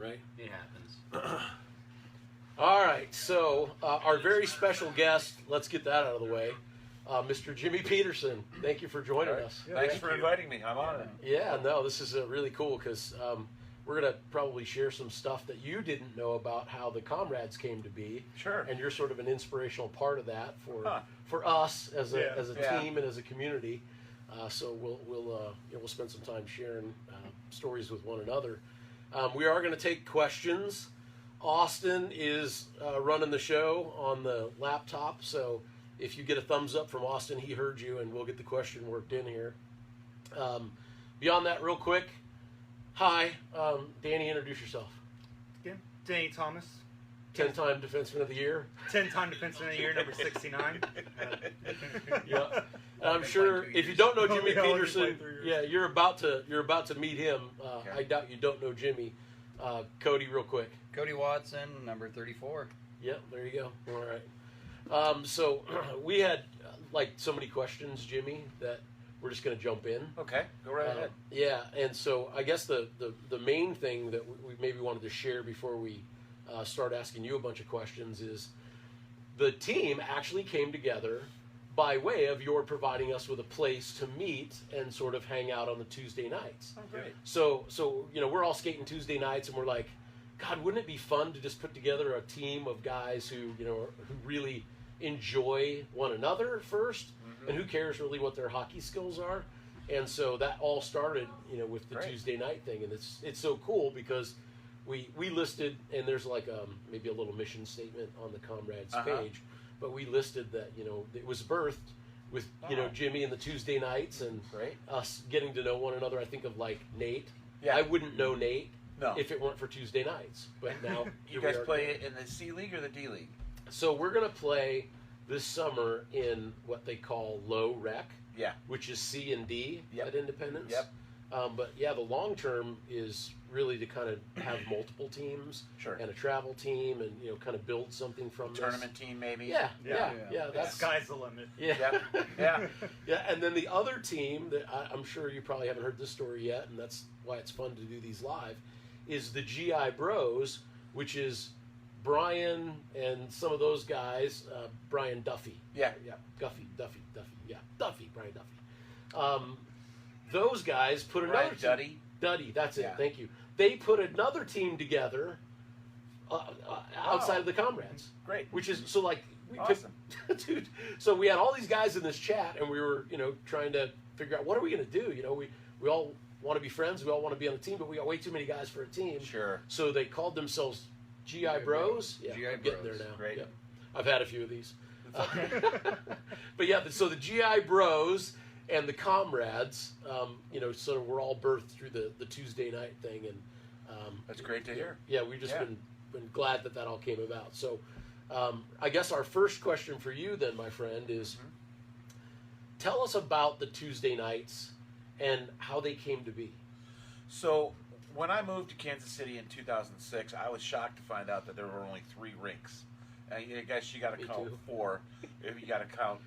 right? It happens. All right, so our very special guest, let's get that out of the way, Mr. Jimmy Petersen. Thank you for joining us. Yeah, thanks for inviting me. I'm honored. Yeah, no, this is really cool because we're going to probably share some stuff that you didn't know about how the Komrades came to be. Sure. And you're sort of an inspirational part of that for us as a team and as a community. So we'll spend some time sharing stories with one another. We are going to take questions. Austin is running the show on the laptop, so if you get a thumbs up from Austin, he heard you, and we'll get the question worked in here. Beyond that, real quick, hi, Danny, introduce yourself. Again, Danny Thomas. 10-time Defenseman of the Year. 10-time Defenseman of the Year, number 69. Yeah, and I'm sure if you don't know Jimmy Petersen, you're about to meet him. I doubt you don't know Jimmy. Cody, real quick. Cody Watson, number 34. Yep, there you go. All right. So we had so many questions, Jimmy, that we're just going to jump in. Okay, go right ahead. Yeah, and so I guess the main thing that we maybe wanted to share before we start asking you a bunch of questions is the team actually came together by way of your providing us with a place to meet and sort of hang out on the Tuesday nights. Oh, great. So we're all skating Tuesday nights, and we're like, God, wouldn't it be fun to just put together a team of guys who who really enjoy one another first, and who cares really what their hockey skills are? And so that all started, with the Tuesday night thing, and it's so cool because we listed, and there's maybe a little mission statement on the Komrades page, but we listed that it was birthed with Jimmy and the Tuesday nights and us getting to know one another. I think of Nate. Yeah. I wouldn't know Nate. No. If it weren't for Tuesday nights. But now you guys play in the C League or the D League? So we're going to play this summer in what they call low rec, which is C and D at Independence. Yep. But the long term is really to kind of have multiple teams and a travel team and kind of build something from tournament team maybe. Yeah. That's sky's the limit. Yeah. And then the other team that I'm sure you probably haven't heard this story yet, and that's why it's fun to do these live, is the GI Bros, which is Brian and some of those guys, Brian Duffy. Brian Duffy. Those guys put another team. Duddy, that's it, thank you. They put another team together outside of the Komrades. Great. Which is, so awesome. Dude, so we had all these guys in this chat, and we were, trying to figure out what are we going to do. We all want to be friends, we all want to be on the team, but we got way too many guys for a team. Sure. So they called themselves GI Bros. Yeah, GI I'm getting there now. Great. Yeah. I've had a few of these. But so the GI Bros and the Komrades, sort of we're all birthed through the Tuesday night thing, and that's great to hear. Yeah, we've just been glad that all came about. So I guess our first question for you then, my friend, is tell us about the Tuesday nights and how they came to be. So when I moved to Kansas City in 2006, I was shocked to find out that there were only 3 rinks. I guess you got to count 4 if you got to count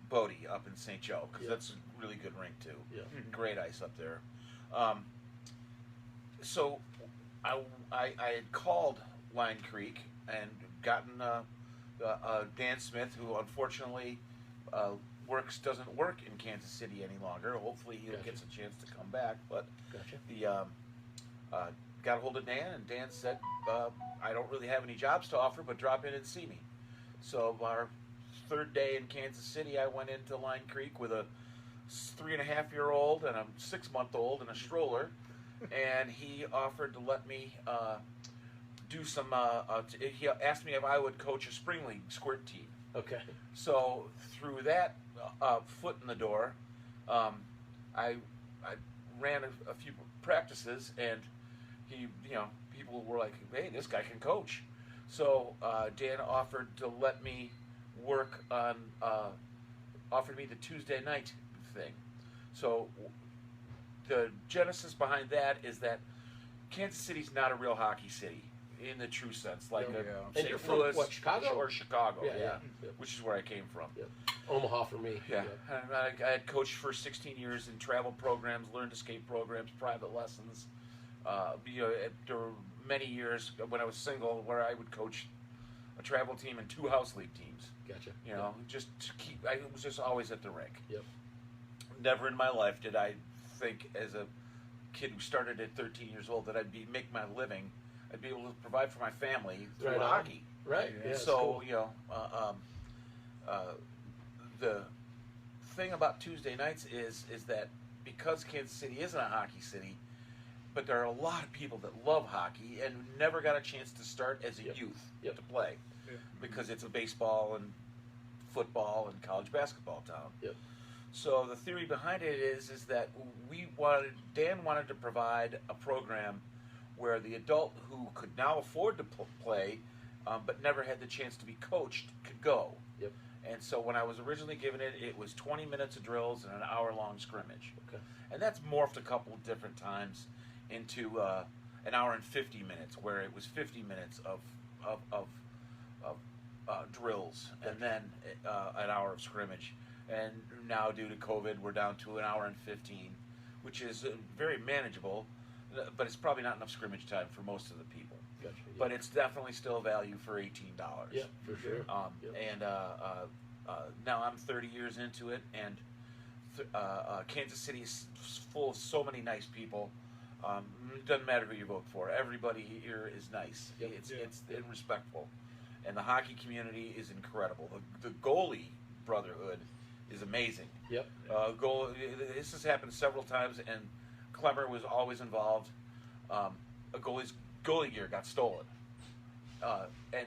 Bodie up in St. Joe, because that's a really good rink too. Yeah. Great ice up there. So I had called Line Creek and gotten Dan Smith, who unfortunately doesn't work in Kansas City any longer. Hopefully he gets a chance to come back. But the got a hold of Dan, and Dan said, I don't really have any jobs to offer, but drop in and see me. So our 3rd day in Kansas City, I went into Line Creek with a 3.5-year-old and a 6-month-old and a stroller, and he offered to let me do some, he asked me if I would coach a spring league squirt team. Okay. So through that foot in the door, I ran a few practices, and people were like, hey, this guy can coach. So Dan offered to let me work on, offered me the Tuesday night thing. So the genesis behind that is that Kansas City's not a real hockey city in the true sense, like and you're from what, Chicago? Or Chicago, yeah. Which is where I came from. Yeah. Omaha for me. Yeah, and I had coached for 16 years in travel programs, learned escape programs, private lessons. There were many years when I was single, where I would coach a travel team and 2 house league teams. Gotcha. You know, just to keep. I was just always at the rink. Yep. Never in my life did I think, as a kid who started at 13 years old, that I'd make my living. I'd be able to provide for my family through Right on. hockey. Right. Yeah. So cool. you know, the thing about Tuesday nights is that because Kansas City isn't a hockey city, but there are a lot of people that love hockey and never got a chance to start as a Yep. youth Yep. to play, because it's a baseball and football and college basketball town. Yep. So the theory behind it is that Dan wanted to provide a program where the adult who could now afford to play, but never had the chance to be coached, could go. Yep. And so when I was originally given it, it was 20 minutes of drills and an hour-long scrimmage. Okay. And that's morphed a couple of different times into an hour and 50 minutes, where it was 50 minutes of drills and then an hour of scrimmage. And now, due to COVID, we're down to an hour and 15, which is very manageable, but it's probably not enough scrimmage time for most of the people. Gotcha. Yeah. But it's definitely still value for $18. Yeah, for sure. Yep. And now I'm 30 years into it, and Kansas City is full of so many nice people. It doesn't matter who you vote for. Everybody here is nice. Yep. It's respectful, and the hockey community is incredible. The goalie brotherhood is amazing. Yep. This has happened several times, and Clemmer was always involved. A goalie's goalie gear got stolen, and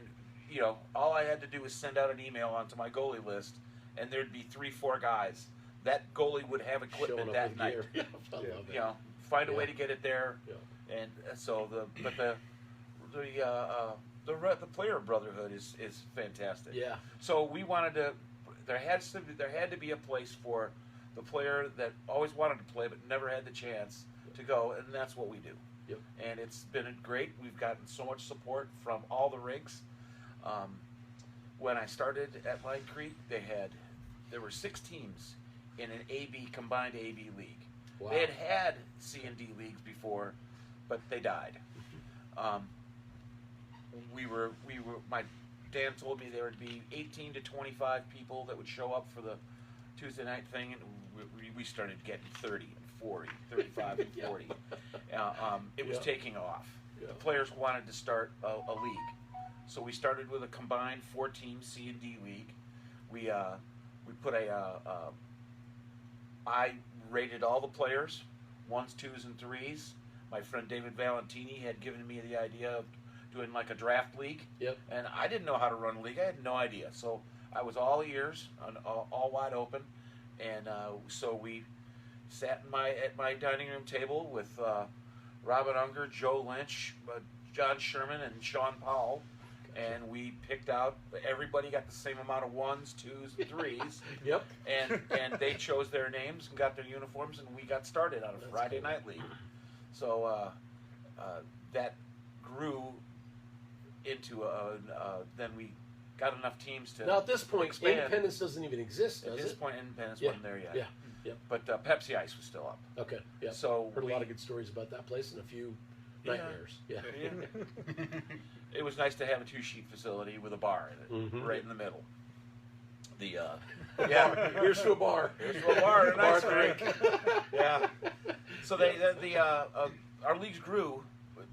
you know, all I had to do was send out an email onto my goalie list, and there'd be 3-4 guys. That goalie would have equipment Showing up that with night. gear. Yeah, I love it. You know, find a way Yeah. to get it there, Yeah. and so the player brotherhood is fantastic. Yeah. So we wanted to. There had to be a place for the player that always wanted to play but never had the chance to go, and that's what we do. Yep. And it's been great. We've gotten so much support from all the rinks. When I started at Line Creek, there were 6 teams in an combined AB league. Wow. They had C&D leagues before, but they died. My Dan told me there would be 18 to 25 people that would show up for the Tuesday night thing, and we started getting 30 and 40, 35 and 40. It was Yeah. taking off. Yeah. The players wanted to start a league, so we started with a combined 4-team C&D league. We put I rated all the players, 1s, 2s, and 3s. My friend David Valentini had given me the idea of doing like a draft league. Yep. And I didn't know how to run a league. I had no idea. So I was all ears, all wide open. And so we sat at my dining room table with Robin Unger, Joe Lynch, John Sherman, and Sean Powell. And we picked out, everybody got the same amount of 1s, 2s, and 3s. Yep. And they chose their names and got their uniforms, and we got started on a That's Friday cool. night league. So that grew into then we got enough teams to Now at this point, expand. Independence doesn't even exist, At does this it? point, Independence Yeah. wasn't there yet. Yeah. Yep. But Pepsi Ice was still up. Okay. Yeah. So Heard a lot of good stories about that place and a few Yeah. nightmares. Yeah. It was nice to have a 2-sheet facility with a bar in it, Mhm. right in the middle. The Yeah. Here's to a bar. Here's to a bar and a nice Bar drink. drink. Yeah. So our leagues grew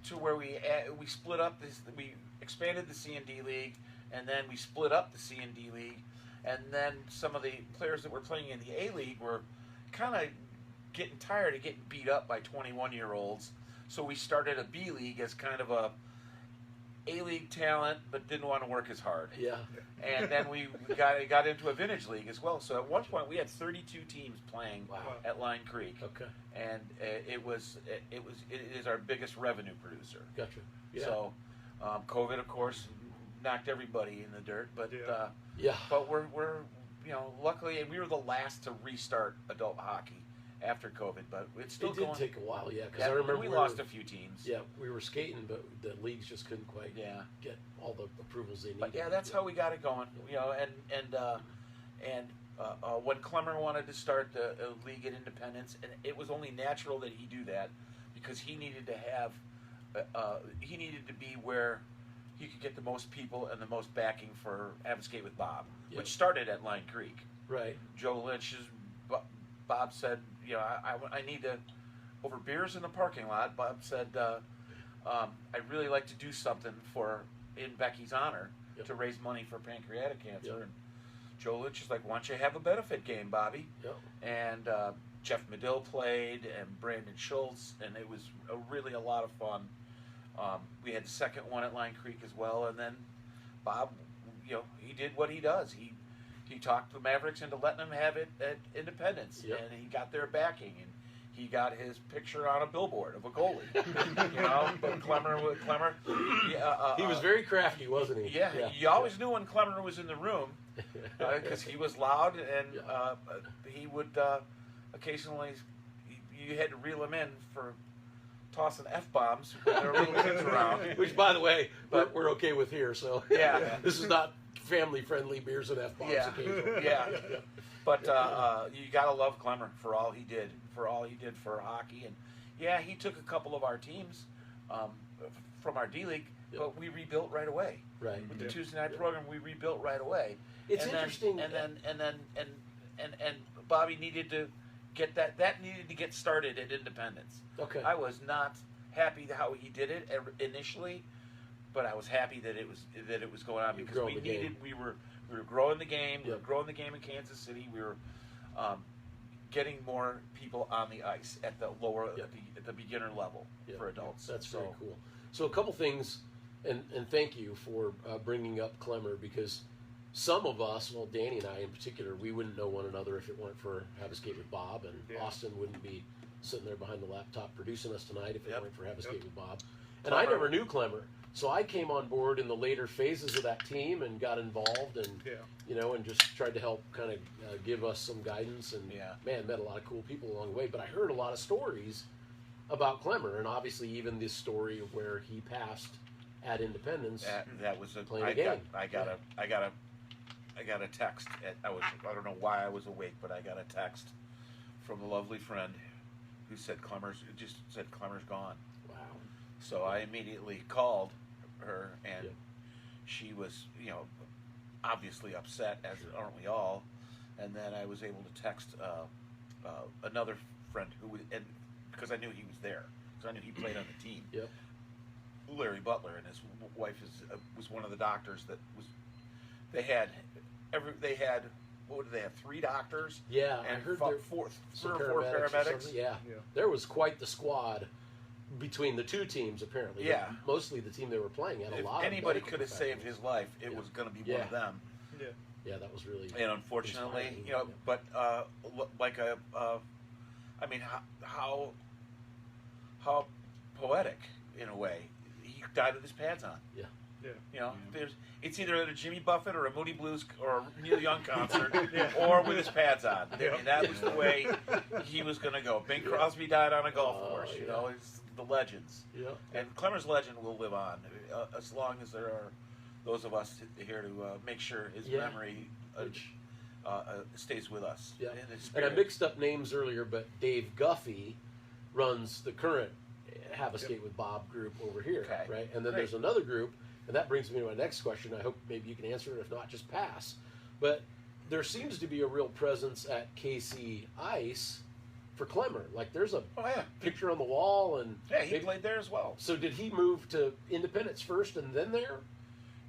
to where we split up we expanded the C&D league, and then we split up the C&D league, and then some of the players that were playing in the A league were kind of getting tired of getting beat up by 21-year-olds. So we started a B league as kind of a A-league talent, but didn't want to work as hard. Yeah. And then we got into a vintage league as well. So at one point we had 32 teams playing Wow. at Line Creek, Okay. and it is our biggest revenue producer. Gotcha. Yeah. So COVID, of course, knocked everybody in the dirt, but Yeah. Yeah. but we're luckily, and we were the last to restart adult hockey after COVID, but it's still It did going. take a while, yeah, because Yeah, I remember we lost a few teams. Yeah, we were skating, but the leagues just couldn't quite Yeah. get all the approvals they needed. But yeah, that's how we got it going. When Clemmer wanted to start the league at Independence, and it was only natural that he do that because he needed to have he needed to be where he could get the most people and the most backing for Have a Skate with Bob, Yep. which started at Line Creek. Right. Joe Lynch's Bob said, I need to, over beers in the parking lot, Bob said, I'd really like to do something in Becky's honor Yep. to raise money for pancreatic cancer. Yep. And Joe Lynch is like, why don't you have a benefit game, Bobby? Yep. And Jeff Medill played, and Brandon Schultz, and it was really a lot of fun. We had the second one at Line Creek as well, and then Bob, he did what he does. He talked the Mavericks into letting them have it at Independence, Yep. and he got their backing, and he got his picture on a billboard of a goalie. But Clemmer, He was very crafty, wasn't he? yeah, you always knew when Clemmer was in the room because he was loud, and he would occasionally. You had to reel him in for tossing F-bombs when there were little kids around. Which, by the way, we're okay with here. So Yeah. this is not family-friendly beers and F-bombs occasionally. Yeah. But you gotta love Clemmer for all he did for hockey, and he took a couple of our teams from our D League, Yep. but we rebuilt right away. Right. With the Tuesday night program, we rebuilt right away. It's and interesting. Then, and Bobby needed to get that needed to get started at Independence. Okay. I was not happy how he did it initially, but I was happy that it was going on You because growing the game. we were growing the game. We were Yep. growing the game in Kansas City. We were getting more people on the ice at the lower Yep. at the beginner level Yeah. for adults. That's So, very cool. So a couple things, and thank you for bringing up Clemmer, because some of us, well, Danny and I in particular, we wouldn't know one another if it weren't for Have a Skate with Bob, and Yeah. Austin wouldn't be sitting there behind the laptop producing us tonight if it Yep. weren't for Have a Skate Yep. with Bob. And I Clemmer- never knew Clemmer, so I came on board in the later phases of that team and got involved, and and just tried to help kind of give us some guidance, and man, met a lot of cool people along the way. But I heard a lot of stories about Clemmer, and obviously even this story of where he passed at Independence. That was Playing I a game. I got a text. I don't know why I was awake, but I got a text from a lovely friend who said Clemmer's gone. Wow. So I immediately called her, and Yep. she was, obviously upset, as aren't we all. And then I was able to text another friend and because I knew he was there, because I knew he played on the team. Yep. Larry Butler, and his wife was one of the doctors that was. They had what did they have? 3 doctors. Yeah, I And heard three there or some 4 or paramedics. something. Yeah. Yeah. There was quite the squad between the two teams, apparently. Yeah. But mostly the team they were playing had a If lot anybody of could have saved his life, it was going to be one of them. Yeah, that was really. And unfortunately, inspiring. but like I mean, how poetic in a way. He died with his pads on. Yeah. It's either at a Jimmy Buffett or a Moody Blues or a Neil Young concert, or with his pads on. I mean, that was the way he was going to go. Bing Crosby died on a golf course. It's the legends. Yeah. And Clemmer's legend will live on as long as there are those of us here to make sure his memory stays with us. Yeah. in his And I spirit. mixed up names earlier, but Dave Guffey runs the current Have a Skate with Bob group over here, Okay. right? And then Great. there's another group, and that brings me to my next question. I hope maybe you can answer it. If not, just pass. But there seems to be a real presence at KC Ice for Clemmer. Like there's a Oh yeah, picture on the wall, and he maybe- played there as well. So did he move to Independence first and then there?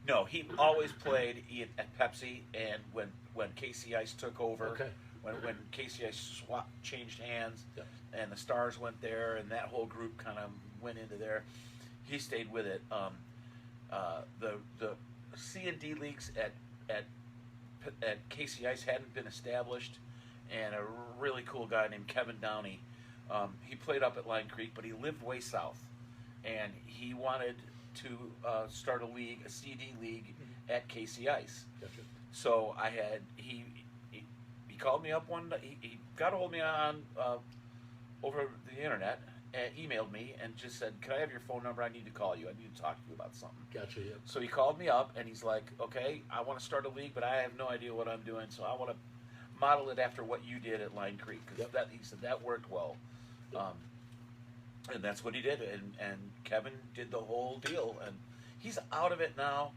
No, he always played at Pepsi, and when Casey Ice took over, Okay. when Casey Ice changed hands, Yep. and the Stars went there, and that whole group kind of went into there, he stayed with it. The C and D leagues at Casey Ice hadn't been established, and a really cool guy named Kevin Downey, he played up at Line Creek, but he lived way south, and he wanted to start a CD league at Casey Ice. Gotcha. So he called me up one day. He got a hold of me on over the internet and emailed me and just said, "Can I have your phone number? I need to call you. I need to talk to you about something." Gotcha. Yeah. So he called me up and he's like, "Okay, I want to start a league, but I have no idea what I'm doing. So I want to model it after what you did at Line Creek, because Yep. he said that worked well." Yep. And that's what he did, and Kevin did the whole deal, and he's out of it now.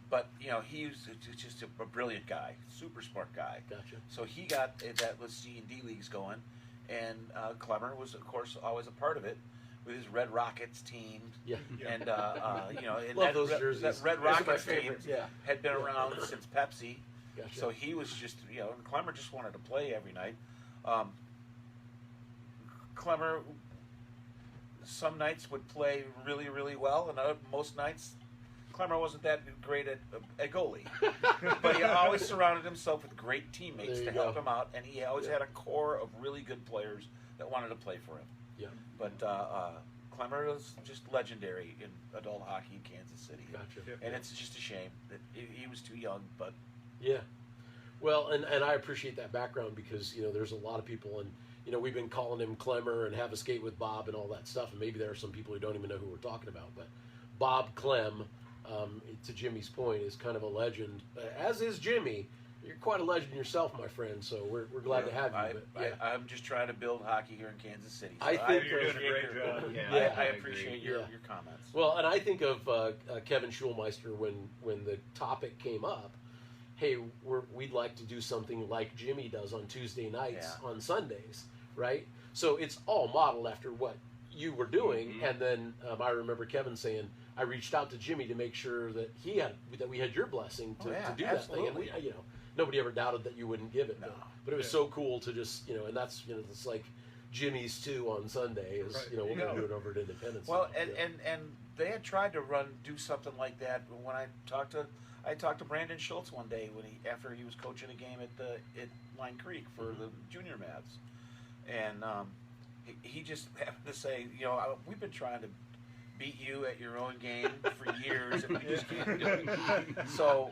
But he's just a brilliant guy, super smart guy. Gotcha. So he got that with C&D leagues going, and Clemmer was, of course, always a part of it with his Red Rockets team. Yeah. And and Love those jerseys. that Red Those are my Rockets team favorites, yeah. had been Yeah. around since Pepsi. Gotcha. So he was just, and Clemmer just wanted to play every night. Clemmer, some nights would play really, really well, and most nights, Clemmer wasn't that great at goalie. But he always surrounded himself with great teammates There to you help go. him out, and he always Yeah. had a core of really good players that wanted to play for him. Yeah. But Clemmer was just legendary in adult hockey in Kansas City. Gotcha. And it's just a shame that he was too young, but Yeah. Well, and I appreciate that background because, there's a lot of people, and, we've been calling him Clemmer and Have a Skate with Bob and all that stuff, and maybe there are some people who don't even know who we're talking about, but Bob Clem, to Jimmy's point, is kind of a legend, as is Jimmy. You're quite a legend yourself, my friend, so we're glad to have you. I'm just trying to build hockey here in Kansas City. So I think you're doing a great appreciate job. Yeah, I I appreciate agree. your Yeah. comments. Well, and I think of Kevin Schulmeister when the topic came up. Hey, we'd like to do something like Jimmy does on Tuesday nights Yeah. on Sundays, right? So it's all modeled after what you were doing. Mhm. And then I remember Kevin saying, I reached out to Jimmy to make sure that we had your blessing to, Oh, yeah, to do that thing. And absolutely. nobody ever doubted that you wouldn't give it. No. But it was Yeah. so cool to just, and that's, it's like Jimmy's too on Sunday is, Right. we're Yeah. going to do it over at Independence. Well, Yeah. and they had tried to do something like that when I talked to Brandon Schultz one day after he was coaching a game at Line Creek for Mm-hmm. the junior Mavs, and he just happened to say, we've been trying to beat you at your own game for years, and we just can't do it. So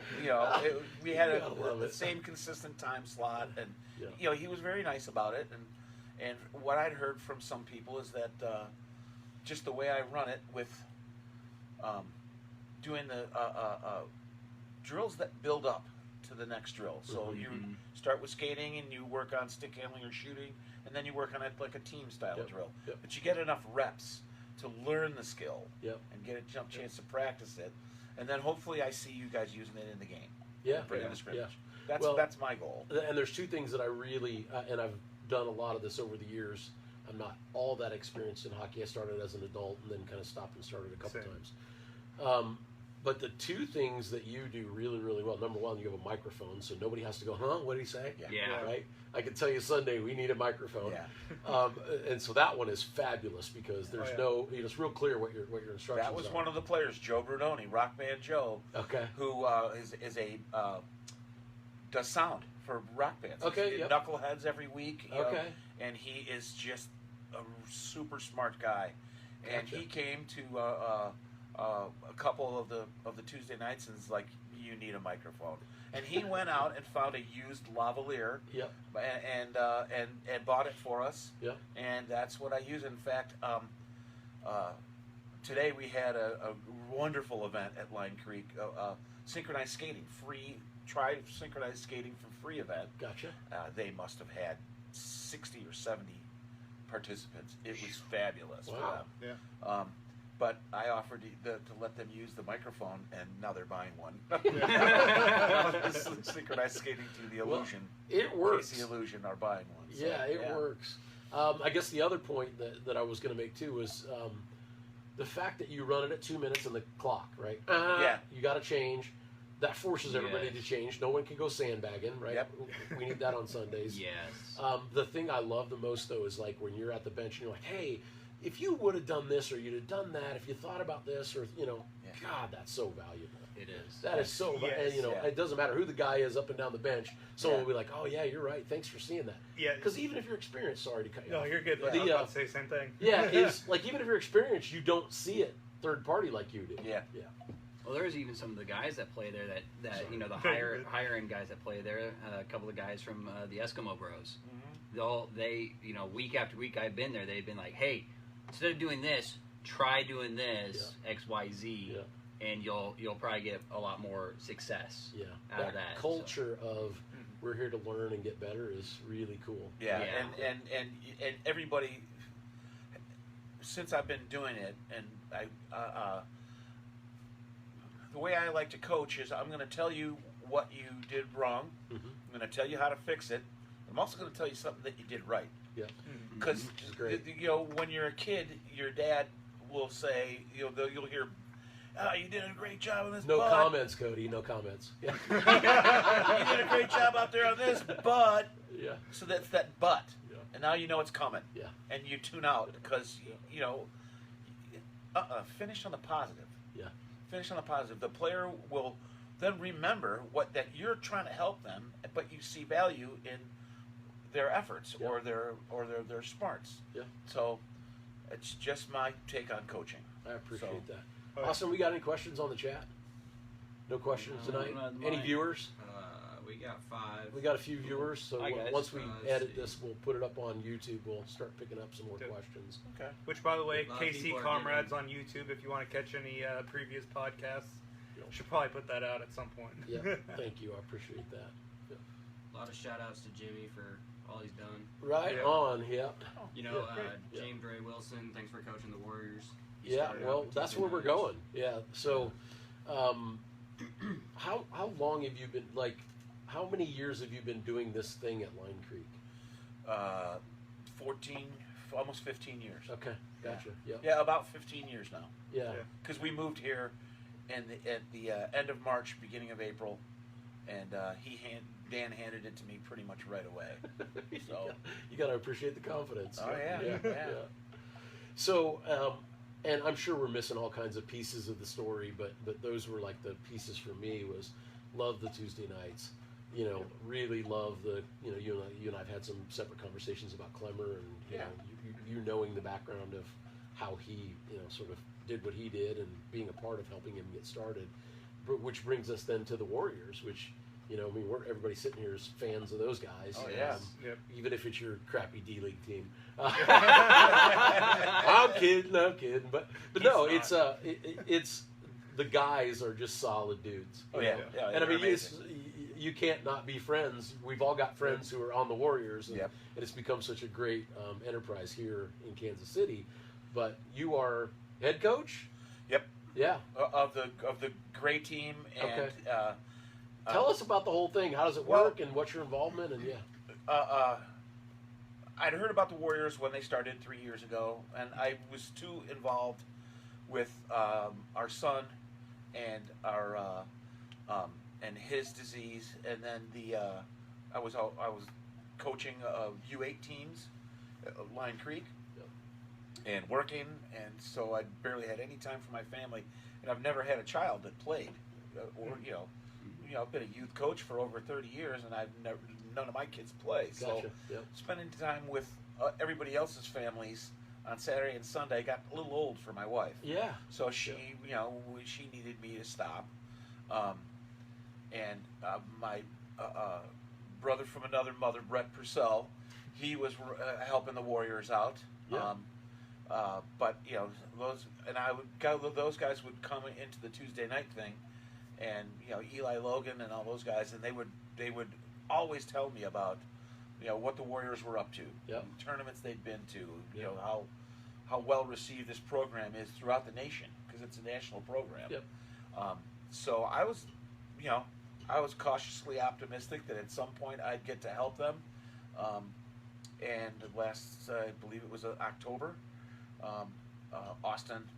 we had You gotta love the it. same consistent time slot, and Yeah. he was very nice about it, and what I'd heard from some people is that just the way I run it with doing the drills that build up to the next drill. So Mhm. you Mhm. start with skating and you work on stick handling or shooting, and then you work on it like a team style Yep. drill. Yep. But you get enough reps to learn the skill Yep. and get a chance to practice it, and then hopefully I see you guys using it in the game. Yeah. For Yeah. the scrimmage. Yeah. That's my goal. And there's two things that I really, and I've done a lot of this over the years. I'm not all that experienced in hockey. I started as an adult and then kind of stopped and started a couple Same. times. But the two things that you do really, really well, number one, you have a microphone, so nobody has to go, what did he say? Yeah. Right? I can tell you Sunday, we need a microphone. Yeah. And so that one is fabulous because there's it's real clear what your instructions That was are. one of the players, Joe Brunoni, Rock Band Joe, Okay. who does sound for rock bands. Okay, He yep. Knuckleheads every week. You know, Okay. and he is just a super smart guy. And Gotcha. he came to a couple of the Tuesday nights and was like, "You need a microphone." And he went out and found a used lavalier Yep. and bought it for us. Yep. And that's what I use. In fact, today we had a wonderful event at Line Creek, synchronized skating, try synchronized skating for free event. Gotcha. They must have had 60 or 70 participants. It was fabulous for Wow. them. Yeah. But I offered to let them use the microphone, and now they're buying one. Synchronized skating to the Well, Illusion. It works. Casey Illusion are buying one. So, Yeah, it works. I guess the other point that I was going to make too was the fact that you run it at 2 minutes on the clock, right? Yeah. You got to change. That forces everybody Yes. to change. No one can go sandbagging, right? Yep. We need that on Sundays. Yes. The thing I love the most though is like when you're at the bench and you're like, hey, if you would have done this or you'd have done that, if you thought about this or Yeah. God, that's so valuable. It is. That is so, Yes. and Yeah. it doesn't matter who the guy is up and down the bench. Someone Yeah. will be like, "Oh yeah, you're right. Thanks for seeing that." Yeah. Because even if you're experienced, sorry to cut you No, off. you're good. But The, I was about to say the same thing. Yeah, is like even if you're experienced, you don't see it third party like you do. Yeah. Yeah. Well, there's even some of the guys that play there that Sorry. the higher end guys that play there. A couple of guys from the Eskimo Bros. They week after week I've been there. They've been like, hey, instead of doing this, try doing this X Y Z, Yeah. and you'll probably get a lot more success. Yeah. Out of that, so. culture of we're here to learn and get better is really cool. Yeah, Yeah. And everybody, since I've been doing it, and the way I like to coach is I'm going to tell you what you did wrong. Mm-hmm. I'm going to tell you how to fix it. I'm also going to tell you something that you did right. Yeah. Because Which is great. when you're a kid, your dad will say, you'll hear, "Oh, you did a great job on this." No bud. comments, Cody. No comments. Yeah. You did a great job out there on this, but. Yeah. So that's that but. Yeah. And now you know it's coming. Yeah. And you tune out because finish on the positive. Yeah. Finish on the positive. The player will then remember that you're trying to help them, but you see value in their efforts Yeah. or their smarts. Yeah. So it's just my take on coaching. I appreciate that. Oh, yeah. Austin, we got any questions on the chat? No questions tonight? not Any mine. viewers? We got 5. We got a few viewers, so Hi, guys. once we Let's edit see. this, we'll put it up on YouTube. We'll start picking up some more Good. questions. Okay. Which, by the way, A lot of KC people are Komrades getting- on YouTube. If you want to catch any previous podcasts, Yeah. should probably put that out at some point. Yeah, thank you. I appreciate that. Yeah. A lot of shout outs to Jimmy for all he's done. Right Yeah. on, yeah. You know, Yeah, great. Yeah. James Ray Wilson, thanks for coaching the Warriors. He Yeah, started well, out with that's Tuesday where we're nights. going. Yeah, so how long have you been, like, how many years have you been doing this thing at Line Creek? 14, almost 15 years. Okay, gotcha. Yeah, Yeah, about 15 years now. yeah. Yeah. Because we moved here at the end of March, beginning of April, and Dan handed it to me pretty much right away. So You got to appreciate the confidence. Oh, yeah. Yeah. So, and I'm sure we're missing all kinds of pieces of the story, but those were like the pieces for me. Was love the Tuesday nights. Really love the, you and I've had some separate conversations about Clemmer and, Yeah. you knowing the background of how he, sort of did what he did and being a part of helping him get started, which brings us then to the Warriors, which, everybody sitting here is fans of those guys. Oh, yeah. Yep. Even if it's your crappy D-League team. I'm kidding, but no, He's it's the guys are just solid dudes. Oh, you yeah. know? Yeah, And I they're mean, amazing. you can't not be friends. We've all got friends who are on the Warriors, and, Yep. and it's become such a great enterprise here in Kansas City. But you are head coach. Yep. Yeah. Of the gray team, and Okay. Tell us about the whole thing. How does it well- work, and what's your involvement? And I'd heard about the Warriors when they started 3 years ago, and I was too involved with our son and our and his disease, and then I was coaching U8 teams at Line Creek, Yep. and working, and so I barely had any time for my family, and I've never had a child that played, or I've been a youth coach for over 30 years, and none of my kids play. So gotcha. Yep. spending time with everybody else's families on Saturday and Sunday got a little old for my wife. Yeah. So she, she needed me to stop. And my brother from another mother, Brett Purcell, he was helping the Warriors out. Yeah. But those guys would come into the Tuesday night thing, and Eli Logan and all those guys, and they would always tell me about what the Warriors were up to, Yep. tournaments they'd been to, Yep. how well received this program is throughout the nation, because it's a national program. Yep. So I was cautiously optimistic that at some point I'd get to help them. And last, I believe it was October, Austin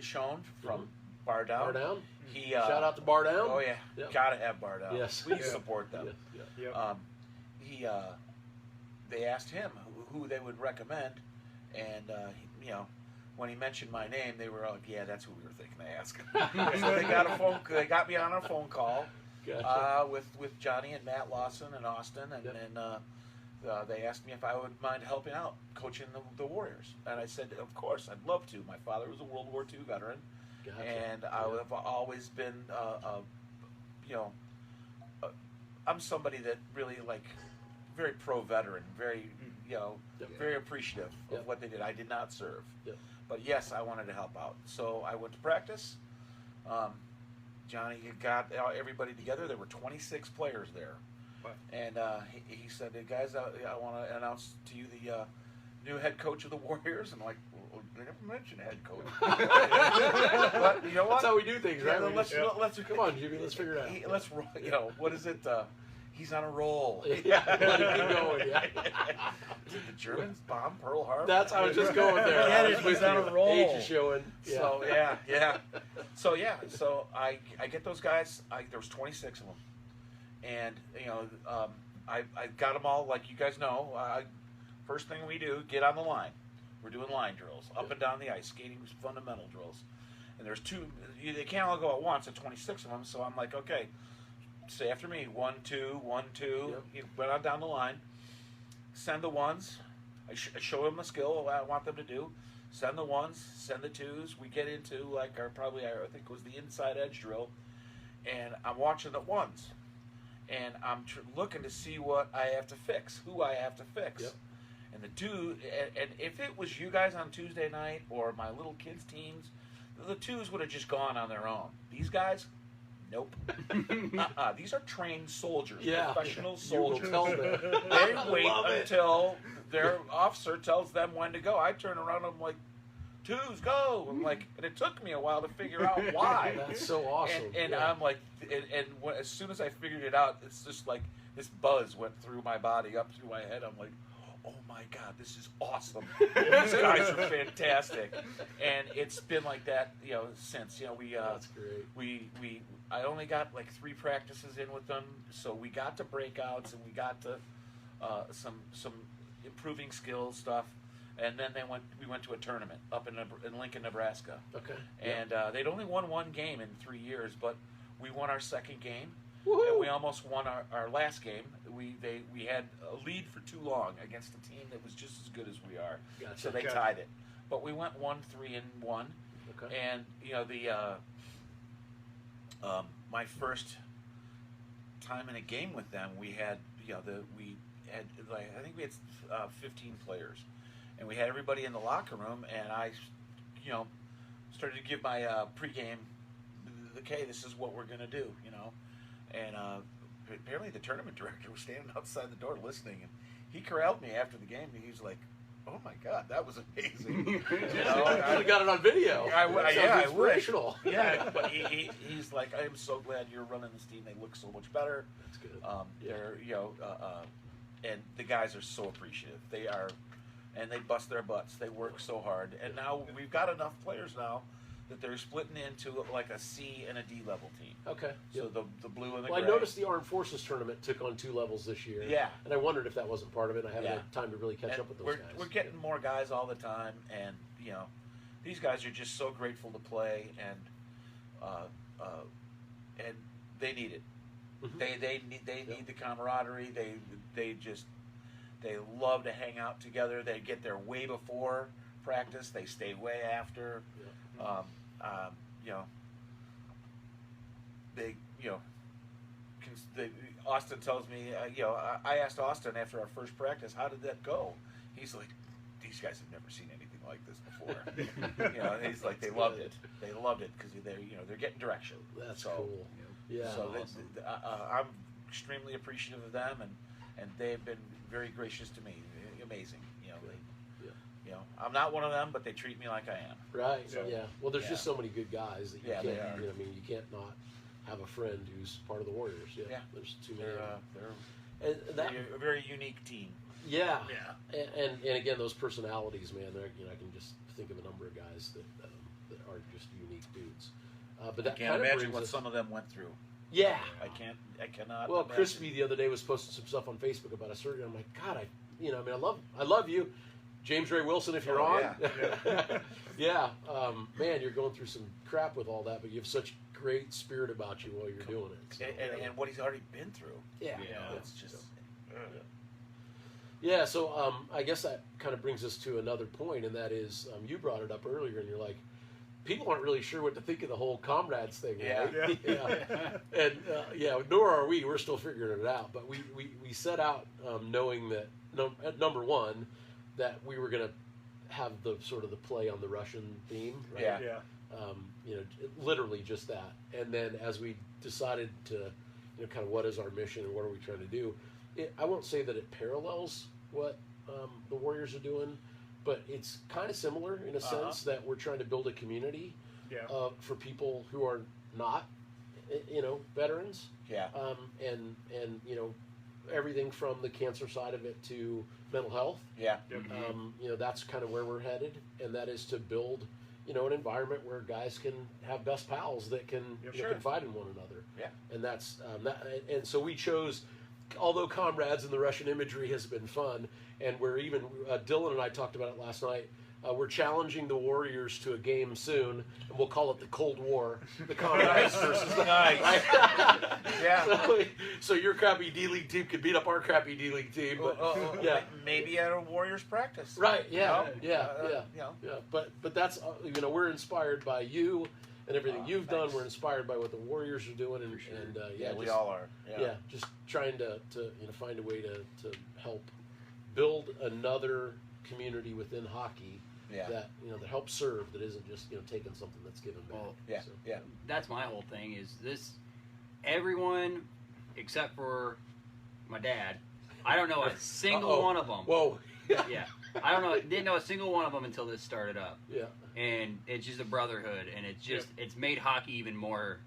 Schoen from Bar Down. Bar Down. He Shout out to Bar Down. Oh yeah, Yep. gotta have Bar Down. Yes. Please Yeah. support them. Yes, yeah. Yep. They asked him who they would recommend, and when he mentioned my name, they were like, "Yeah, that's who we were thinking to ask." So they got me on a phone call Gotcha. with Johnny and Matt Lawson and Austin, and Yep. then they asked me if I would mind helping out coaching the Warriors, and I said, "Of course, I'd love to." My father was a World War II veteran. Gotcha. And I have always been, I'm somebody that really very pro-veteran, very, Yep. very appreciative Yep. of what they did. I did not serve, Yep. but yes, I wanted to help out. So I went to practice. Johnny got everybody together. There were 26 players there, Wow. and he said, "Hey, guys, I want to announce to you the new head coach of the Warriors." And I'm like, They never mentioned head coach. But you know what? That's how we do things, right? Yeah, let's Come on, Jimmy. Let's figure it out. Let's what is it? He's on a roll. Yeah, let it keep going. Yeah. Is it the Germans bomb Pearl Harbor? That's I was just going there. Get I it, was with he's on you. a roll. Age is showing. Yeah. So So I get those guys. There was 26 of them, and I got them all. Like you guys know, first thing we do, get on the line. We're doing line drills, up and down the ice, skating fundamental drills. And there's two. They can't all go at once. At 26 of them. So I'm like, okay, say after me. 1, 2, 1, 2. Yep. You went on down the line. Send the ones. I show them the skill I want them to do. Send the ones. Send the twos. We get into like I think it was the inside edge drill, and I'm watching the ones, and I'm looking to see what I have to fix, who I have to fix. Yep. And the two, and if it was you guys on Tuesday night or my little kids' teams, the twos would have just gone on their own. These guys, nope. These are trained soldiers, professional soldiers. You will tell them. They wait until their officer tells them when to go. I turn around and I'm like, twos, go. I'm like, and it took me a while to figure out why. That's so awesome. And yeah. I'm like, as soon as I figured it out, it's just like this buzz went through my body, up through my head. I'm like, oh my God, this is awesome. These guys are fantastic. And it's been like that, since, That's great. I only got like 3 practices in with them, so we got to breakouts and we got to some improving skills stuff. And then we went to a tournament up in Lincoln, Nebraska. Okay. And they'd only won 1 game in 3 years, but we won our second game. Woo-hoo. And we almost won our last game. We had a lead for too long against a team that was just as good as we are. Gotcha. So they tied it. But we went 1-3-1. Okay. And my first time in a game with them, we had I think we had 15 players, and we had everybody in the locker room, and I started to give my pregame. Okay, this is what we're gonna do, and apparently the tournament director was standing outside the door listening, and he corralled me after the game. And he was like, "Oh my God, that was amazing!" I got it on video. I inspirational. Yeah, but he's like, "I am so glad you're running this team. They look so much better." That's good. They're and the guys are so appreciative. They are, and they bust their butts. They work so hard, and now we've got enough players now that they're splitting into like a C and a D level team. Okay. So the blue and the Well, gray. I noticed the Armed Forces tournament took on 2 levels this year. Yeah. And I wondered if that wasn't part of it. I haven't had time to really catch And up with those we're, guys. We're getting more guys all the time, and these guys are just so grateful to play, and they need it. Mhm. They need the camaraderie. They love to hang out together. They get there way before practice. They stay way after. Yeah. Austin tells me, I asked Austin after our first practice, how did that go? He's like, these guys have never seen anything like this before. He's like, they loved it. They loved it because they're getting direction. That's so, cool. Yeah. So awesome. I'm extremely appreciative of them, and they've been very gracious to me. Amazing. I'm not one of them, but they treat me like I am. Right. So, yeah. Well, there's yeah. just so many good guys that you Yeah, can't. they are. You can't not have a friend who's part of the Warriors. Yeah. Yeah. There's too many. They're And that. a very unique team. Yeah. Yeah. And again, those personalities, man. I can just think of a number of guys that are just unique dudes. But that I can't kind of imagine brings what us- some of them went through. Yeah. I cannot. Well, imagine. Crispy the other day was posting some stuff on Facebook about a surgery. I'm like, God, I love you, James Ray Wilson, if you're on. Yeah. Yeah. Man, you're going through some crap with all that, but you have such great spirit about you while you're doing it. So, And what he's already been through. yeah. It's just. Yeah. So I guess that kind of brings us to another point, and that is you brought it up earlier, and you're like, people aren't really sure what to think of the whole Komrades thing, right? Yeah. And nor are we. We're still figuring it out. But we set out knowing that number one, that we were going to have the sort of the play on the Russian theme, right? Yeah. Literally just that. And then as we decided to, kind of what is our mission and what are we trying to do, I won't say that it parallels what the Warriors are doing, but it's kind of similar in a sense that we're trying to build a community for people who are not, veterans. Yeah. And everything from the cancer side of it to mental health. Yeah. That's kind of where we're headed, and that is to build, an environment where guys can have best pals that can confide in one another. Yeah. And that's and so we chose, although Komrades and the Russian imagery has been fun, and we're even Dylan and I talked about it last night. We're challenging the Warriors to a game soon, and we'll call it the Cold War. The Komrades versus the Nice. Yeah. So your crappy D League team could beat up our crappy D League team, but maybe at a Warriors practice. right? Yeah, You know? yeah. But that's we're inspired by you and everything you've done. We're inspired by what the Warriors are doing, and we all are. Yeah. just trying to find a way to help build another community within hockey. Yeah. That that helps serve, that isn't just taking something that's given back. Well, Yeah. So, Yeah. That's my whole thing. Is this everyone except for my dad? I don't know a single one of them. Whoa. Yeah, I don't know. Didn't know a single one of them until this started up. Yeah. And it's just a brotherhood, and it's just it's made hockey even more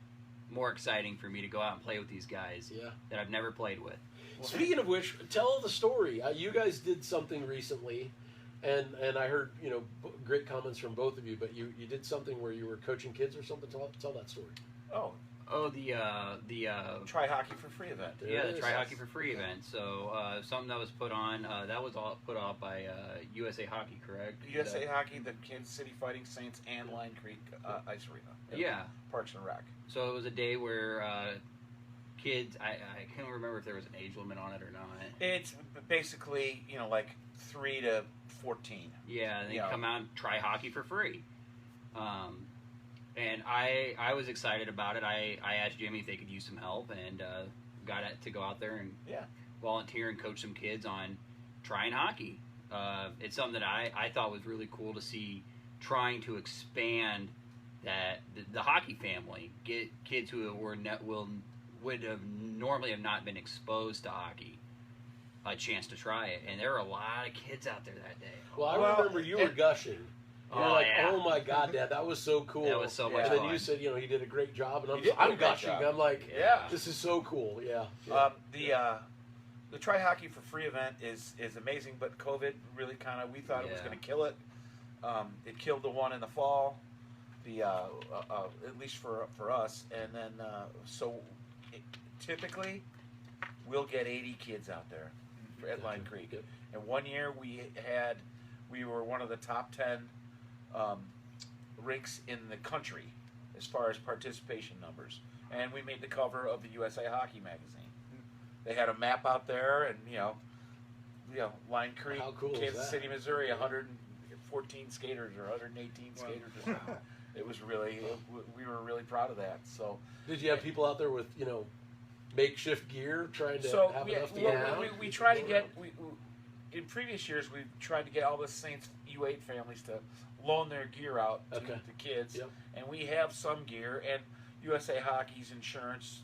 exciting for me to go out and play with these guys that I've never played with. Speaking of which, tell the story. You guys did something recently, and I heard great comments from both of you. But you did something where you were coaching kids or something. Tell that story. Oh, the Try Hockey for Free event. the Try Hockey for Free event. So something that was put on that was all put off by USA Hockey, correct? USA Hockey, the Kansas City Fighting Saints, and Line Creek Ice Arena. Yeah. Parks and Rec. So it was a day where kids. I can't remember if there was an age limit on it or not. It's basically like 3 to 14. Yeah, they come out and try hockey for free. And I was excited about it. I asked Jimmy if they could use some help, and got to go out there and volunteer and coach some kids on trying hockey. It's something that I thought was really cool to see, trying to expand that the hockey family, get kids who would have normally have not been exposed to hockey a chance to try it. And there were a lot of kids out there that day. Well, I remember you were gushing. You're like, oh my God, Dad, that was so cool. That was so much fun. And then you said, he did a great job, and I'm gushing. I'm like, this is so cool. Yeah. The Try Hockey for Free event is amazing, but COVID really we thought it was going to kill it. It killed the one in the fall, at least for us. And then typically we'll get 80 kids out there at Line Creek. Yep. And one year we were one of the top 10 rinks in the country as far as participation numbers, and we made the cover of the USA Hockey magazine. They had a map out there, and Line Creek, cool Kansas City, Missouri, 114 skaters or 118 skaters. Wow. It was really, we were really proud of that. So, did you have people out there with makeshift gear trying to have enough to get out? We try to get in previous years we've tried to get all the Saints U8 families to loan their gear out to the kids, and we have some gear. And USA Hockey's insurance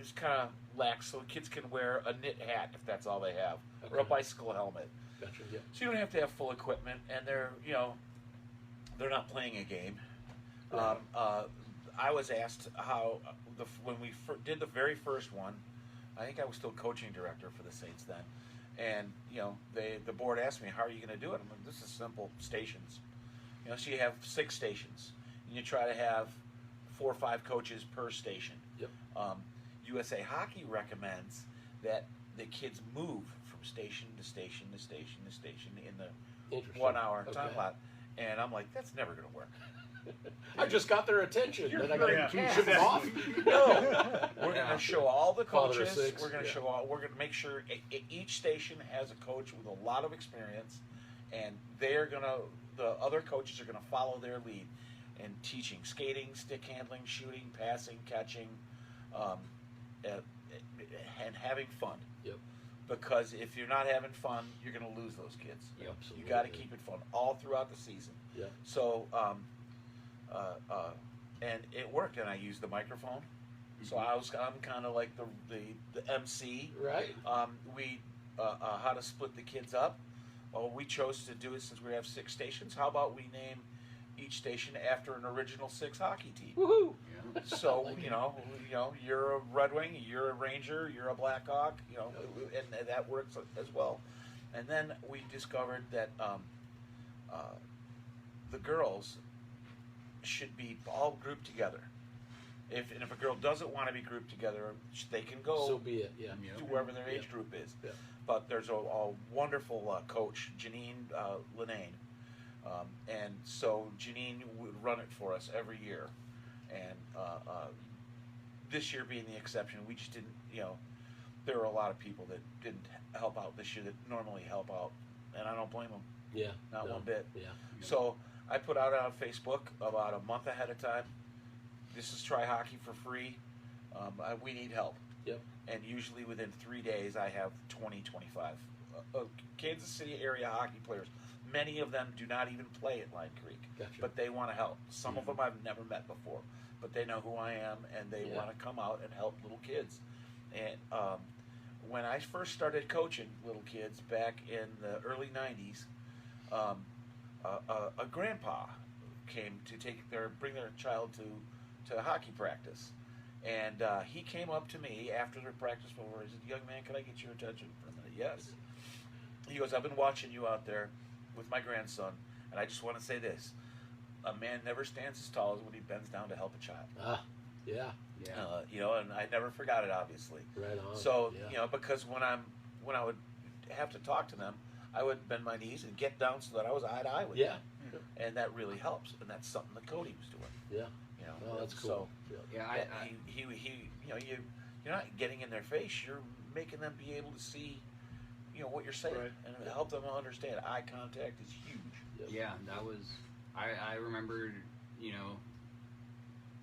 is kind of lax, so kids can wear a knit hat if that's all they have, or a bicycle helmet. Gotcha. Yeah. So you don't have to have full equipment, and they're not playing a game. Right. I was asked how when we did the very first one, I think I was still coaching director for the Saints then, and the board asked me, how are you going to do it? I'm like, this is simple, stations. So you have 6 stations, and you try to have 4 or 5 coaches per station. Yep. USA Hockey recommends that the kids move from station to station to station to station in the 1 hour time lot, and I'm like, that's never going to work. I just got their attention. Then I got to ship them off. No, we're going to show all the coaches. Six, we're going to show all. We're going to make sure each station has a coach with a lot of experience, and they're going to. The other coaches are going to follow their lead in teaching skating, stick handling, shooting, passing, catching, and having fun. Yep. Because if you're not having fun, you're going to lose those kids. Yep. Absolutely. You got to keep it fun all throughout the season. Yeah. So, and it worked, and I used the microphone. So I'm kind of like the MC. Right. How to split the kids up. oh, we chose to do it since we have 6 stations. How about we name each station after an original 6 hockey team? Woohoo! Yeah. So Like you know, you're a Red Wing, you're a Ranger, you're a Blackhawk, and that works as well. And then we discovered that the girls should be all grouped together. If a girl doesn't want to be grouped together, they can go So be it. Yeah. to wherever their age Yeah. group is. Yeah. But there's a wonderful coach, Janine Linane. And so Janine would run it for us every year. And this year being the exception, we just didn't, there were a lot of people that didn't help out this year that normally help out. And I don't blame them, Yeah. not No. one bit. Yeah. So I put out on Facebook about a month ahead of time, this is Try Hockey for free. We need help. Yep. And usually within 3 days, I have 20, 25 Kansas City area hockey players. Many of them do not even play at Line Creek, Gotcha. but they want to help. Some of them I've never met before, but they know who I am, and they Yeah. want to come out and help little kids. And when I first started coaching little kids back in the early 90s, a grandpa came to bring their child to hockey practice. And he came up to me after the practice was over. He said, "Young man, can I get your attention for a minute?" Yes. He goes, "I've been watching you out there with my grandson, and I just want to say this. A man never stands as tall as when he bends down to help a child." Ah. Yeah. Yeah. And I never forgot it, obviously. Right on. So, yeah. because when I would have to talk to them, I would bend my knees and get down so that I was eye to eye with Yeah. them. And that really helps. And that's something that Cody was doing. Yeah. Oh, that's cool. So, Yeah. you're not getting in their face. You're making them be able to see, what you're saying, Right. and help them understand. Eye contact is huge. Yeah, that was. I remembered,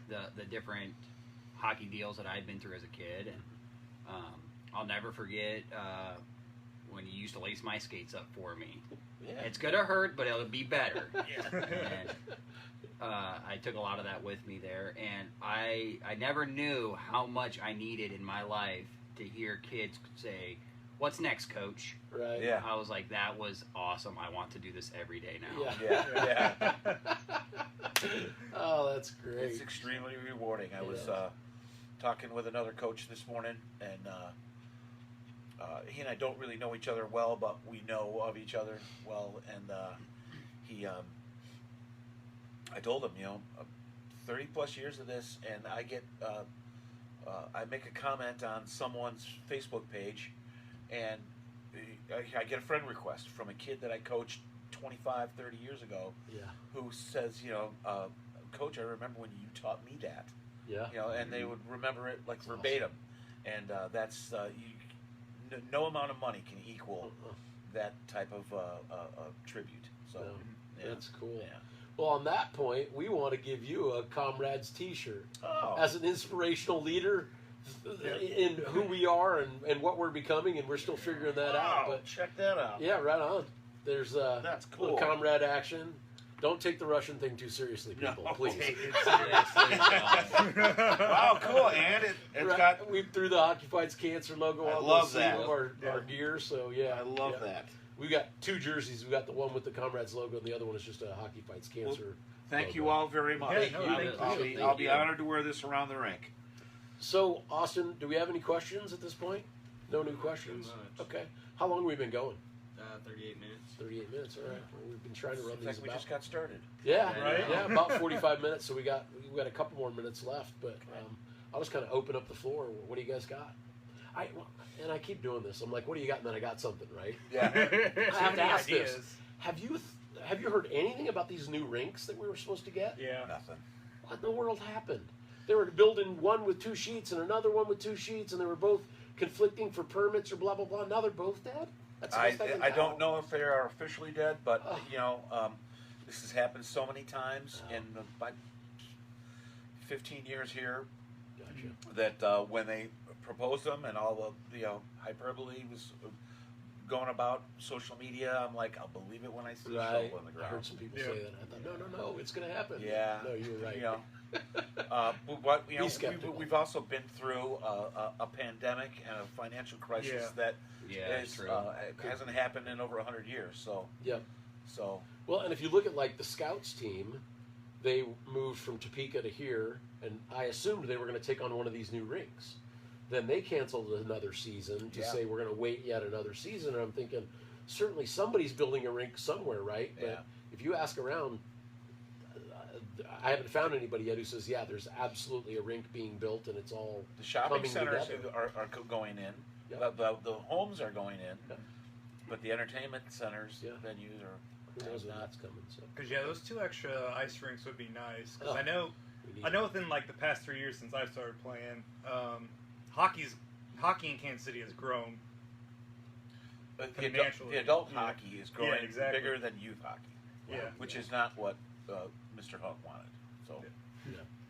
the different hockey deals that I'd been through as a kid, and I'll never forget when you used to lace my skates up for me. Yeah. It's gonna hurt, but it'll be better. Yeah. And I took a lot of that with me there, and I never knew how much I needed in my life to hear kids say, "What's next, coach?" Right. Yeah. I was like, that was awesome. I want to do this every day now. Yeah. Yeah. Oh, that's great. It's extremely rewarding. I was Yeah. talking with another coach this morning, and he and I don't really know each other well, but we know of each other well. And I told him, 30 plus years of this, and I get, I make a comment on someone's Facebook page, and I get a friend request from a kid that I coached 25, 30 years ago, Yeah. who says, Coach, I remember when you taught me that. Yeah. And they would remember it like verbatim, and that's no amount of money can equal that type of tribute. So No, yeah. That's cool. Yeah. Well, on that point, we want to give you a Comrades T-shirt Oh. as an inspirational leader in who we are and what we're becoming, and we're still figuring that out. Wow, But check that out. yeah, right on. There's That's little cool. comrade action. Don't take the Russian thing too seriously, people. No. Please. Wow, cool. And it's Right, got. we threw the Hockey Fights Cancer logo I on love the sleeve that. of our gear. So yeah, I love yeah. that. We got 2 jerseys. We got the one with the Comrades logo, and the other one is just a Hockey Fights Cancer. Thank you logo. all very much. Yeah, no, thank you. I'll be honored to wear this around the rink. So, Austin, do we have any questions at this point? No new questions? much. Okay. How long have we been going? 38 minutes. 38 minutes, all right. Well, we've been trying to run Seems these like we about... just got started. Yeah, Right? yeah, about 45 minutes, so we got a couple more minutes left, but I'll just kind of open up the floor. What do you guys got? I keep doing this. I'm like, what do you got? And then I got something, right? Yeah. I have to many ask this. ideas. Have you heard anything about these new rinks that we were supposed to get? Yeah. Nothing. What in the world happened? They were building one with 2 sheets and another one with 2 sheets, and they were both conflicting for permits or blah blah blah. Now they're both dead. That's the best can I tell. don't know if they are officially dead, but Oh. this has happened so many times Oh. in my 15 years here Gotcha. that when they proposed them and all the hyperbole was going about social media, I'm like, I'll believe it when I see a Right. shovel on the I heard ground. some people Yeah. say that. I thought, no, it's going to happen. Yeah. No, you were right. But Be skeptical. we've also been through a pandemic and a financial crisis that that's true. hasn't happened in over 100 years. So Yep. so Well, and if you look at like the Scouts team, they moved from Topeka to here, and I assumed they were going to take on one of these new rinks. Then they canceled another season to say we're going to wait yet another season, and I'm thinking certainly somebody's building a rink somewhere, right? But if you ask around, I haven't found anybody yet who says, there's absolutely a rink being built, and it's all the shopping coming centers together. are going in. Yep. The homes are going in, Yep. but the entertainment centers, Yeah. venues are. Who knows when that's coming? So Because those 2 extra ice rinks would be nice. Because Oh, I know within like the past 3 years since I started playing, hockey in Kansas City has grown. But Financially. the adult hockey is growing exactly. bigger than youth hockey, Yeah. which is not what Mr. Hunt wanted. So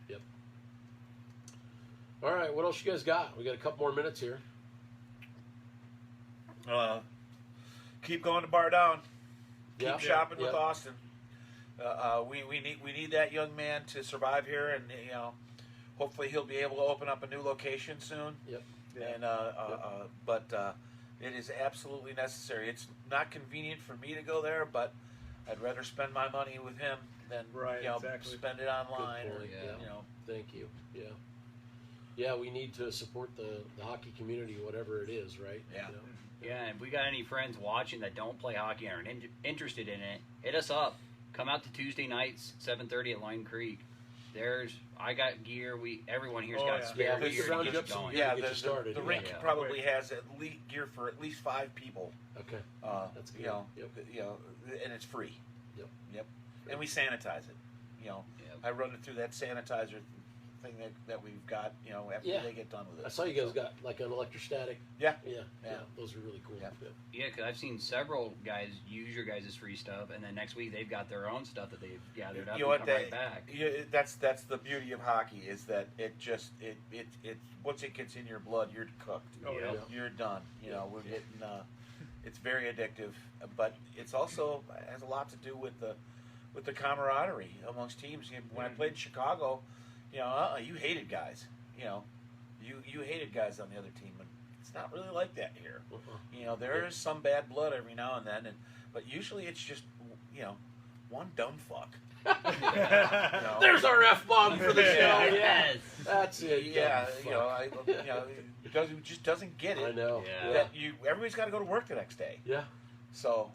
Yep. All right, what else you guys got? We got a couple more minutes here. keep going to Bar Down. Keep Yep. shopping with Yep. Austin. We need that young man to survive here, and hopefully he'll be able to open up a new location soon. Yep. And but it is absolutely necessary. It's not convenient for me to go there, but I'd rather spend my money with him than exactly. spend it online. Good Or, point, yeah. Thank you. Yeah, we need to support the hockey community, whatever it is, right? Yeah. Yeah, and if we got any friends watching that don't play hockey and are interested in it, hit us up. Come out to Tuesday nights, 7:30 at Line Creek. I got gear. Everyone here's got Yeah, spare we gear can round to you get up some going. gear. Yeah, get you started. the rink Yeah. probably has at least gear for at least 5 people. Okay. That's good. Yep. And it's free. Yep. And we sanitize it. Yep. I run it through that sanitizer thing that we've got. After Yeah. they get done with it. I saw you guys got like an electrostatic. Yeah. Yeah. Yeah. Those are really cool. Yeah. Yeah, because I've seen several guys use your guys' free stuff, and then next week they've got their own stuff that they've gathered up You know and what? come right back. That's the beauty of hockey is that it once it gets in your blood, you're cooked. Oh, yeah. You're done. We're getting. It's very addictive, but it's also has a lot to do with the camaraderie amongst teams. When I played in Chicago, you hated guys. You hated guys on the other team, and it's not really like that here. There is some bad blood every now and then, but usually it's just one dumb fuck. There's our F-bomb for the show. Yes. That's it. Yeah, dumb fuck. it just doesn't get it. I know. Yeah. That everybody's got to go to work the next day. Yeah. So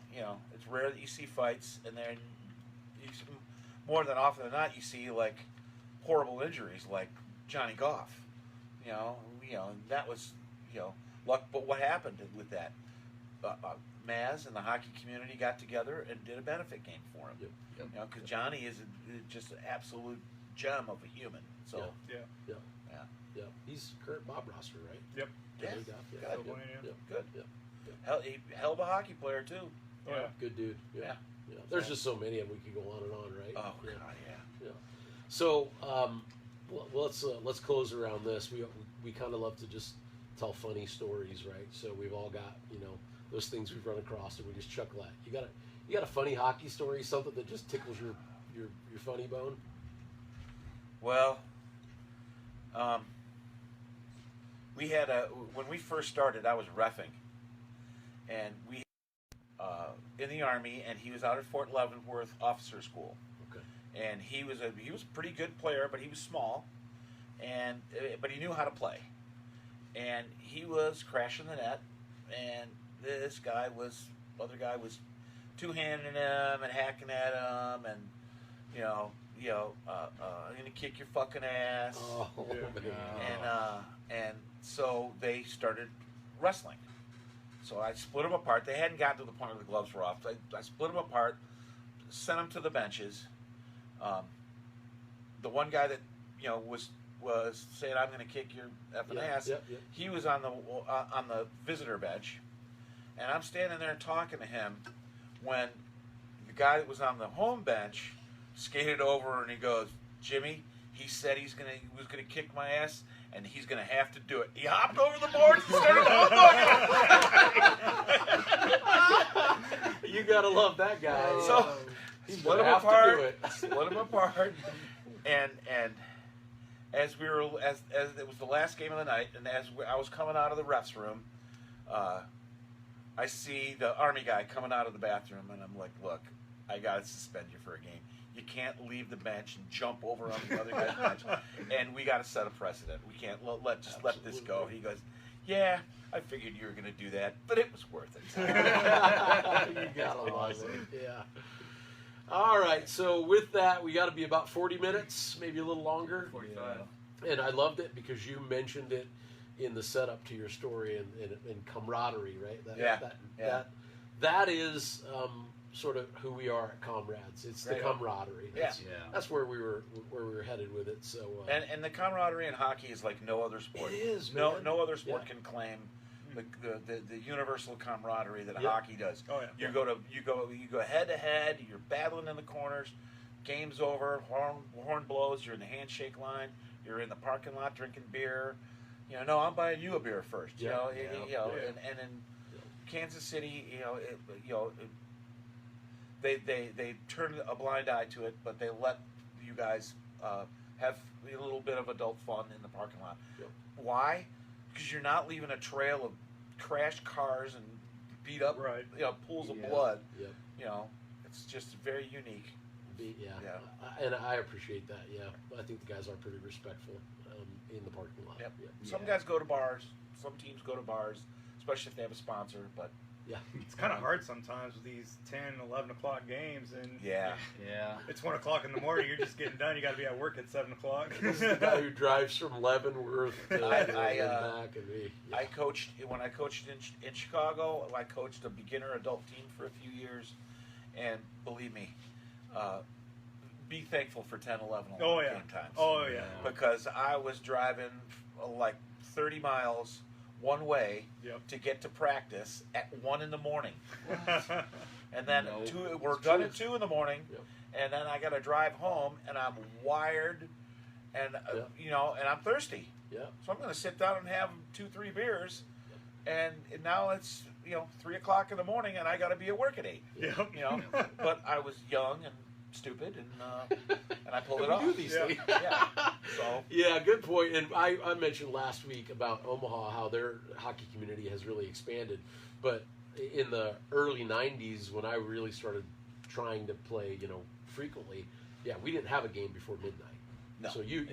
it's rare that you see fights, and then more than often than not, you see like horrible injuries, like Johnny Goff. And that was luck. But what happened with that? Maz and the hockey community got together and did a benefit game for him. Yep. Because Johnny is just an absolute gem of a human. So Yeah. Yeah. He's current Bob roster, right? Yep. Yeah. Good. Still playing, yeah. Good. Yeah. Hell of a hockey player too. Oh, yeah. Good dude. Yeah. There's just so many of them. We could go on and on, right? Oh yeah. God, yeah. So let's close around this. We kind of love to just tell funny stories, right? So we've all got those things we've run across, and we just chuckle at. You got a funny hockey story, something that just tickles your funny bone? Well, we had when we first started, I was reffing, and we in the Army, and he was out at Fort Leavenworth Officer School. Okay. And he was a pretty good player, but he was small, and but he knew how to play. And he was crashing the net, and this other guy was two-handing him and hacking at him, and I'm gonna kick your fucking ass. Oh, Yeah. And so they started wrestling. So I split them apart. They hadn't gotten to the point where the gloves were off. I split them apart, sent them to the benches. The one guy that was saying, "I'm going to kick your effing ass." Yeah. He was on the visitor bench, and I'm standing there talking to him when the guy that was on the home bench skated over and he goes, "Jimmy, he said he was gonna kick my ass, and he's gonna have to do it." He hopped over the boards and started You gotta love that guy. So He's split gonna them have to do apart. it. Split them apart, and as it was the last game of the night, and I was coming out of the refs room, I see the Army guy coming out of the bathroom, and I'm like, look, I got to suspend you for a game. You can't leave the bench and jump over on the other guy's bench, and we got to set a precedent. We can't let this go. He goes, yeah, I figured you were going to do that, but it was worth it. You gotta love it. Yeah. All right, so with that, we got to be about 40 minutes, maybe a little longer. 45. And I loved it because you mentioned it in the setup to your story and camaraderie, right? That is sort of who we are at Komrades. It's the camaraderie. That's where we were headed with it. So and the camaraderie in hockey is like no other sport. It is, no other sport can claim the universal camaraderie that hockey does. Oh yeah. You go head to head. You're battling in the corners. Game's over. Horn blows. You're in the handshake line. You're in the parking lot drinking beer. No, I'm buying you a beer first. And in Kansas City, they turn a blind eye to it, but they let you guys have a little bit of adult fun in the parking lot. Yep. Why? Because you're not leaving a trail of crashed cars and beat up, pools of blood. Yep. It's just very unique. And I appreciate that. Yeah, I think the guys are pretty respectful in the parking lot. Yep. Some guys go to bars. Some teams go to bars, especially if they have a sponsor. But it's kind of hard sometimes with these 10, 11 o'clock games, and Yeah. it's 1 o'clock in the morning. You're just getting done. You got to be at work at 7 o'clock. This is the guy who drives from Leavenworth to back and me. Yeah. I coached when I coached in Chicago. I coached a beginner adult team for a few years, and believe me, be thankful for 10, 11 game times. Oh yeah. Because I was driving like 30 miles one way to get to practice at 1 in the morning, and then we're done at 2 in the morning, and then I got to drive home, and I'm wired, and and I'm thirsty. Yeah. So I'm going to sit down and have 2-3 beers, and now it's 3 o'clock in the morning, and I got to be at work at 8. But I was young and stupid, and I pulled it off. We do these things. So good point. And I mentioned last week about Omaha, how their hockey community has really expanded. But in the early 90s, when I really started trying to play, frequently, we didn't have a game before midnight. No. So you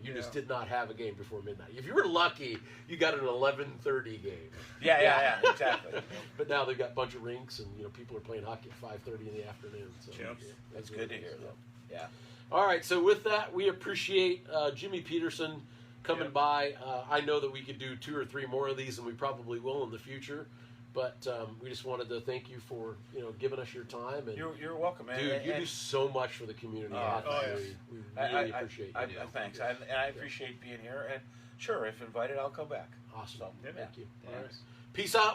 just did not have a game before midnight. If you were lucky, you got an 11:30 game. Yeah, exactly. But now they've got a bunch of rinks, and people are playing hockey at 5:30 in the afternoon. So that's good to hear, though. Yeah. All right. So with that, we appreciate Jimmy Petersen coming by. I know that we could do 2 or 3 more of these, and we probably will in the future. But we just wanted to thank you for giving us your time. And you're welcome, man. Dude, you do so much for the community. We really appreciate you. Thanks, and I appreciate being here. And sure, if invited, I'll come back. Awesome. So, Thank you. Thanks. All right. Peace out.